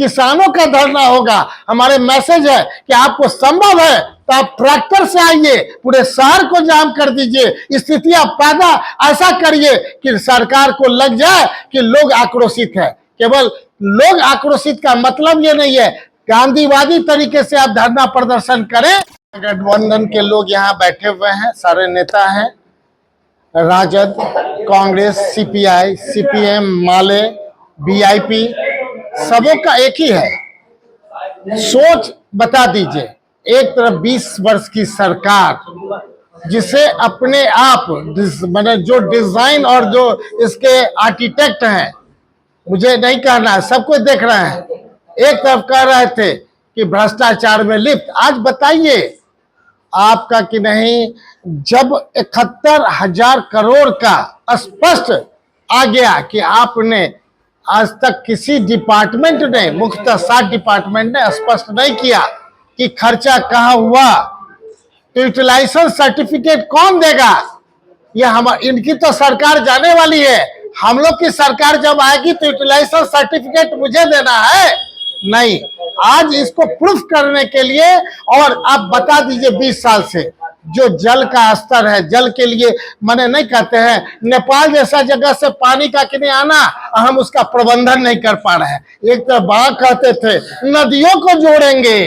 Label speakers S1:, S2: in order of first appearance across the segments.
S1: किसानों का धरना होगा। हमारे मैसेज है कि आपको संभव है तो आप ट्रैक्टर से आइए, पूरे शहर को जाम कर दीजिए, स्थितियां पैदा ऐसा करिए कि सरकार को लग जाए कि लोग आक्रोशित है। केवल लोग आक्रोशित का मतलब ये नहीं है, गांधीवादी तरीके से आप धरना प्रदर्शन करें। गठबंधन के लोग यहाँ बैठे हुए हैं, सारे नेता हैं, राजद, कांग्रेस, सीपीआई, सीपीएम, माले, वीआईपी, सबों का एक ही है। सोच बता दीजिए, एक तरफ 20 वर्ष की सरकार जिसे अपने आप मैंने जो डिजाइन और जो इसके आर्किटेक्ट हैं, मुझे नहीं कहना है, सब कुछ देख रहे हैं, एक तरफ कह रहे थे कि भ्रष्टाचार में लिप्त। आज बताइए आपका कि नहीं, जब 71,000 करोड़ का स्पष्ट आ गया कि आपने आज तक किसी डिपार्टमेंट ने, मुख्यतः 7 डिपार्टमेंट ने स्पष्ट नहीं किया कि खर्चा कहां हुआ, तो यूटिलाइजेशन सर्टिफिकेट कौन देगा? यह इनकी तो सरकार जाने वाली है। हम लोग की सरकार जब आएगी तो यूटिलाइजेशन सर्टिफिकेट मुझे देना है? नहीं। आज इसको प्रूफ करने के लिए, और आप बता दीजिए 20 साल से जो जल का स्तर है, जल के लिए मैंने नहीं कहते हैं, नेपाल जैसा जगह से पानी का कि नहीं आना, हम उसका प्रबंधन नहीं कर पा रहे हैं। एक तो बड़ा कहते थे नदियों को जोड़ेंगे,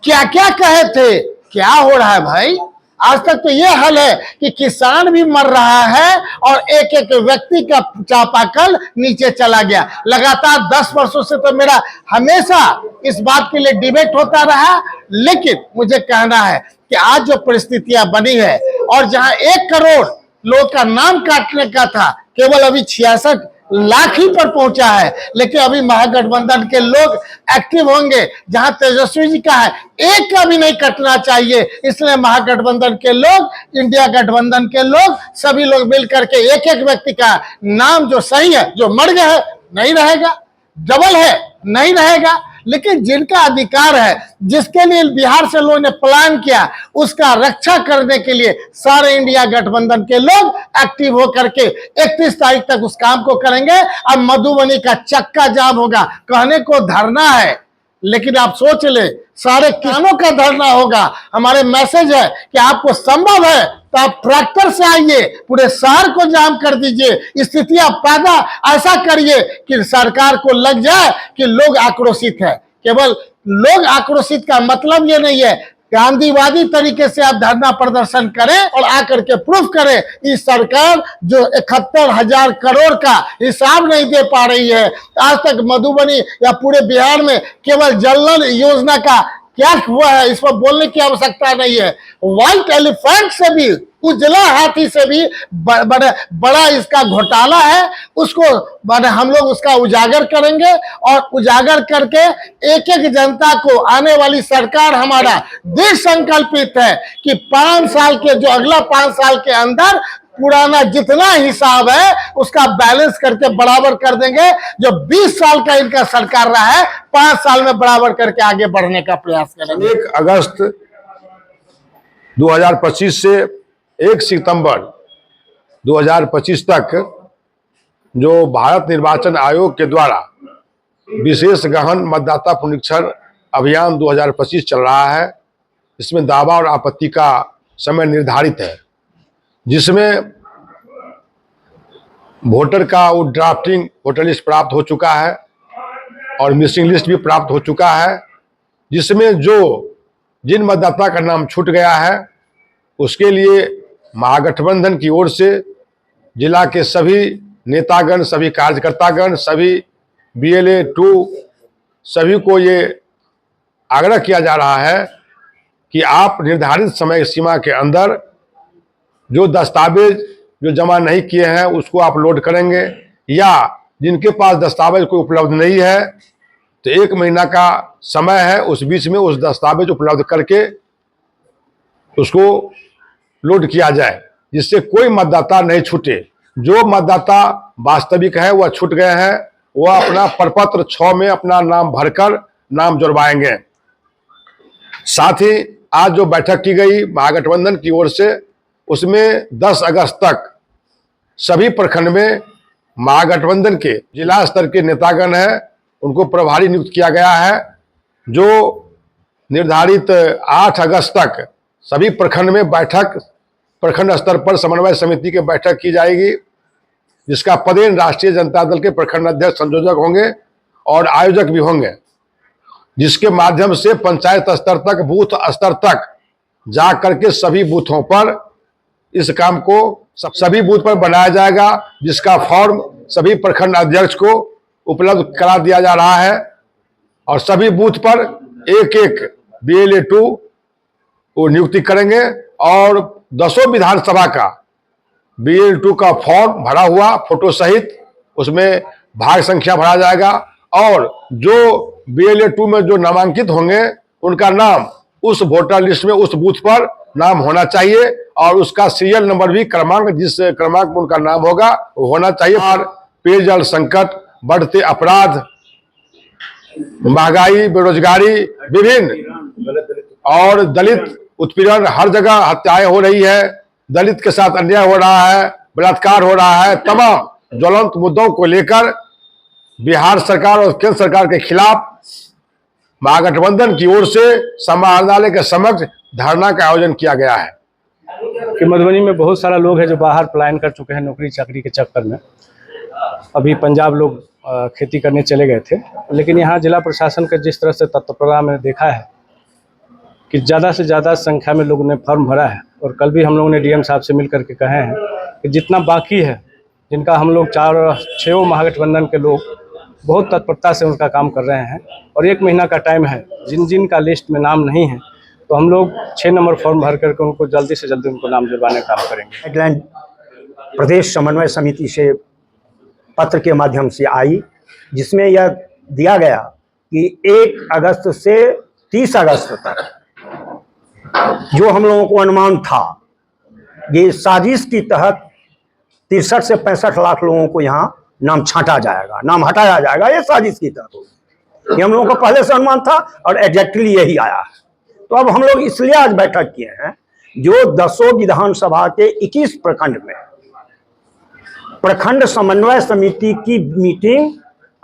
S1: क्या क्या कहे थे, क्या हो रहा है भाई? आज तक तो ये हाल है कि किसान भी मर रहा है और एक एक व्यक्ति का चापाकल नीचे चला गया। लगातार 10 वर्षों से तो मेरा हमेशा इस बात के लिए डिबेट होता रहा, लेकिन मुझे कहना है कि आज जो परिस्थितियां बनी है, और जहां 1 करोड़ लोग का नाम काटने का था, केवल अभी 66 लाख ही पर पहुंचा है। लेकिन अभी महागठबंधन के लोग एक्टिव होंगे। जहां तेजस्वी जी का है, एक का भी नहीं कटना चाहिए, इसलिए महागठबंधन के लोग, इंडिया गठबंधन के लोग, सभी लोग मिलकर के एक एक व्यक्ति का नाम जो सही है, जो मर गया है नहीं रहेगा, डबल है नहीं रहेगा, लेकिन जिनका अधिकार है, जिसके लिए बिहार से लोगों ने प्लान किया, उसका रक्षा करने के लिए सारे इंडिया गठबंधन के लोग एक्टिव होकर के 31 तारीख तक उस काम को करेंगे। अब मधुबनी का चक्का जाम होगा, कहने को धरना है, लेकिन आप सोच ले, सारे किसानों का धरना होगा। हमारे मैसेज है कि आपको संभव है तो आप ट्रैक्टर से आइए, पूरे शहर को जाम कर दीजिए, स्थितियां पैदा ऐसा करिए कि सरकार को लग जाए कि लोग आक्रोशित है। केवल लोग आक्रोशित का मतलब ये नहीं है, गांधीवादी तरीके से आप धरना प्रदर्शन करें और आकर के प्रूफ करें कि सरकार जो 71,000 करोड़ का हिसाब नहीं दे पा रही है। आज तक मधुबनी या पूरे बिहार में केवल जल नल योजना का क्या हुआ है, इस पर बोलने की आवश्यकता नहीं है। व्हाइट एलिफेंट से भी, उजला हाथी से भी बड़ा इसका घोटाला है, उसको हम लोग उसका उजागर करेंगे, और उजागर करके एक एक जनता को, आने वाली सरकार हमारा दृढ़ संकल्पित है कि 5 साल के, जो अगला 5 साल के अंदर पुराना जितना हिसाब है उसका बैलेंस करके बराबर कर देंगे। जो 20 साल का इनका सरकार रहा है, 5 साल में बराबर करके आगे बढ़ने का प्रयास करेंगे।
S2: 1 अगस्त 2025 से 1 सितंबर 2025 तक जो भारत निर्वाचन आयोग के द्वारा विशेष गहन मतदाता पुनरीक्षण अभियान 2025 चल रहा है। इसमें दावा और आपत्ति का समय निर्धारित है, जिसमें वोटर का वो ड्राफ्टिंग वोटर लिस्ट प्राप्त हो चुका है और मिसिंग लिस्ट भी प्राप्त हो चुका है, जिसमें जिन मतदाता का नाम छूट गया है उसके लिए महागठबंधन की ओर से जिला के सभी नेतागण, सभी कार्यकर्तागण, सभी BLA 2 सभी को ये आग्रह किया जा रहा है कि आप निर्धारित समय सीमा के अंदर जो दस्तावेज जो जमा नहीं किए हैं उसको आप लोड करेंगे, या जिनके पास दस्तावेज कोई उपलब्ध नहीं है तो 1 महीना का समय है, उस बीच में उस दस्तावेज उपलब्ध करके उसको लोड किया जाए, जिससे कोई मतदाता नहीं छूटे। जो मतदाता वास्तविक है वह छूट गए हैं, वह अपना प्रपत्र 6 में अपना नाम भरकर नाम जुड़वाएंगे। साथ ही आज जो बैठक की गई महागठबंधन की ओर से, उसमें 10 अगस्त तक सभी प्रखंड में महागठबंधन के जिला स्तर के नेतागण हैं, उनको प्रभारी नियुक्त किया गया है, जो निर्धारित 8 अगस्त तक सभी प्रखंड में बैठक, प्रखंड स्तर पर समन्वय समिति की बैठक की जाएगी, जिसका पदेन राष्ट्रीय जनता दल के प्रखंड अध्यक्ष संयोजक होंगे और आयोजक भी होंगे, जिसके माध्यम से पंचायत स्तर तक, बूथ स्तर तक जा करके सभी बूथों पर इस काम को सभी बूथ पर बनाया जाएगा, जिसका फॉर्म सभी प्रखंड अध्यक्ष को उपलब्ध करा दिया जा रहा है और सभी बूथ पर एक एक BLA-2 वो नियुक्ति करेंगे और 10 विधानसभा का BLA-2 का फॉर्म भरा हुआ फोटो सहित उसमें भाग संख्या भरा जाएगा और जो BLA-2 में जो नामांकित होंगे उनका नाम उस वोटर लिस्ट में उस बूथ पर नाम होना चाहिए और उसका सीरियल नंबर भी क्रमांक, जिस क्रमांक में उनका नाम होगा वो होना चाहिए। और पेयजल संकट, बढ़ते अपराध, महंगाई, बेरोजगारी, विभिन्न और दलित उत्पीड़न, हर जगह हत्याएं हो रही है, दलित के साथ अन्याय हो रहा है, बलात्कार हो रहा है, तमाम ज्वलंत मुद्दों को लेकर बिहार सरकार और केंद्र सरकार के खिलाफ महागठबंधन की ओर से समाहरणालय के समक्ष धरना का आयोजन किया गया है।
S3: कि मधुबनी में बहुत सारा लोग है जो बाहर पलायन कर चुके हैं नौकरी चाकरी के चक्कर में। अभी पंजाब लोग खेती करने चले गए थे, लेकिन यहाँ जिला प्रशासन का जिस तरह से तत्परता में देखा है कि ज़्यादा से ज़्यादा संख्या में लोगों ने फॉर्म भरा है और कल भी हम लोगों ने DM साहब से मिल करके कहे हैं कि जितना बाकी है, जिनका हम लोग 4-6 महागठबंधन के लोग बहुत तत्परता से उनका काम कर रहे हैं और 1 महीना का टाइम है, जिन जिन का लिस्ट में नाम नहीं है तो हम लोग 6 नंबर फॉर्म भर करके उनको जल्दी से जल्दी उनको नाम दिलवाने का काम करेंगे।
S4: गाइडलाइन प्रदेश समन्वय समिति से पत्र के माध्यम से आई, जिसमें यह दिया गया कि 1 अगस्त से 30 अगस्त तक जो हम लोगों को अनुमान था, ये साजिश के तहत 63 से 65 लाख लोगों को यहाँ नाम छांटा जाएगा, नाम हटाया जाएगा, ये साजिश की तहत होगी। ये हम लोगों को पहले से अनुमान था और एग्जैक्टली यही आया है। तो अब हम लोग इसलिए आज बैठक किए हैं, जो 10 विधानसभा के 21 प्रखंड में प्रखंड समन्वय समिति की मीटिंग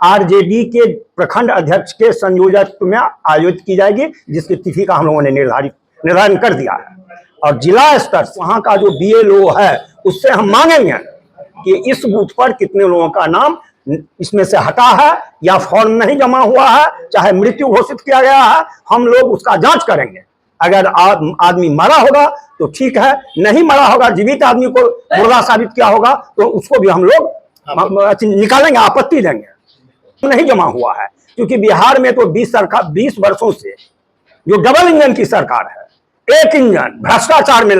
S4: RJD के प्रखंड अध्यक्ष के संयोजक में आयोजित की जाएगी, जिसकी तिथि का हम लोगों ने निर्धारण कर दिया है। और जिला स्तर वहाँ का जो BLO है उससे हम मांगेंगे कि इस बूथ पर कितने लोगों का नाम इसमें से हटा है या फॉर्म नहीं जमा हुआ है, चाहे मृत्यु घोषित किया गया है, हम लोग उसका जांच करेंगे। अगर आदमी मरा होगा तो ठीक है, नहीं मरा होगा, जीवित आदमी को मुर्दा साबित किया होगा तो उसको भी हम लोग निकालेंगे, आपत्ति देंगे। नहीं जमा हुआ है क्योंकि बिहार में तो 20 वर्षों से जो डबल इंजन की सरकार है, एक इंजन भ्रष्टाचार में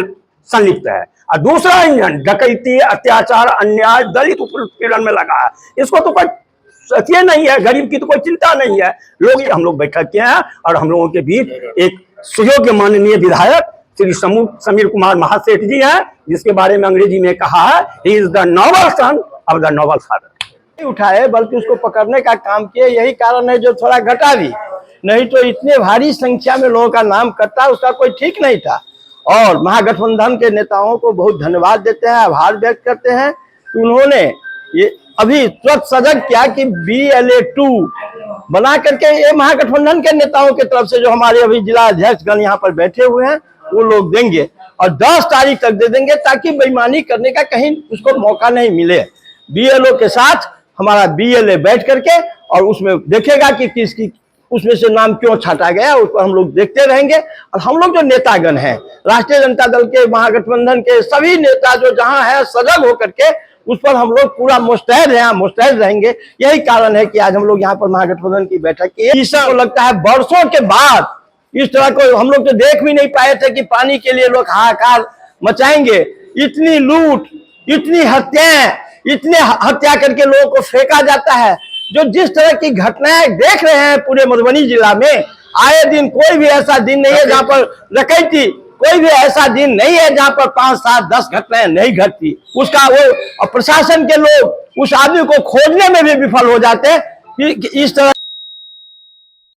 S4: संलिप्त है और दूसरा इंजन डकैती, अत्याचार, अन्याय, दलित उत्पीड़न में लगा है। इसको तो कोई सत्य नहीं है, गरीब की तो कोई चिंता नहीं है। हम लोग बैठक किए हैं और हम लोगों के बीच एक सुयोग्य माननीय विधायक श्री समीर कुमार महासेठ जी हैं, जिसके बारे में अंग्रेजी में कहा है, he is the noble son of the noble father.
S5: उठाए बल्कि उसको पकड़ने का काम किए, यही कारण है जो थोड़ा घटा भी, नहीं तो इतने भारी संख्या में लोगों का नाम कटता, उसका कोई ठीक नहीं था। और महागठबंधन के नेताओं को बहुत धन्यवाद देते हैं, आभार व्यक्त करते हैं कि उन्होंने ये अभी तुरंत सजग किया कि BLA-2 बना करके ये महागठबंधन के नेताओं की तरफ से जो हमारे अभी जिला अध्यक्षगण यहाँ पर बैठे हुए हैं वो लोग देंगे और 10 तारीख तक दे देंगे, ताकि बेईमानी करने का कहीं उसको मौका नहीं मिले। BLO के साथ हमारा BLA बैठ करके और उसमें देखेगा कि किसकी उसमें से नाम क्यों छाटा गया, उसको हम लोग देखते रहेंगे। और हम लोग जो नेतागण हैं, राष्ट्रीय जनता दल के, महागठबंधन के सभी नेता जो जहां है, सजग होकर के उस पर हम लोग पूरा मुस्तैद हैं, मुस्तैद रहेंगे। यही कारण है कि आज हम लोग यहाँ पर महागठबंधन की बैठक की। ऐसा लगता है वर्षों के बाद इस तरह को हम लोग तो देख भी नहीं पाए थे कि पानी के लिए लोग हाहाकार मचाएंगे। इतनी लूट, इतनी हत्याएं, इतने हत्या करके लोगों को फेंका जाता है। जो जिस तरह की घटनाएं देख रहे हैं पूरे मधुबनी जिला में, आए दिन कोई भी ऐसा दिन नहीं है जहां पर डकैती, कोई भी ऐसा दिन नहीं है जहां पर 5, 7, 10 घटनाएं नहीं घटती। उसका वो प्रशासन के लोग उस आदमी को खोजने में भी विफल हो जाते हैं कि इस तरह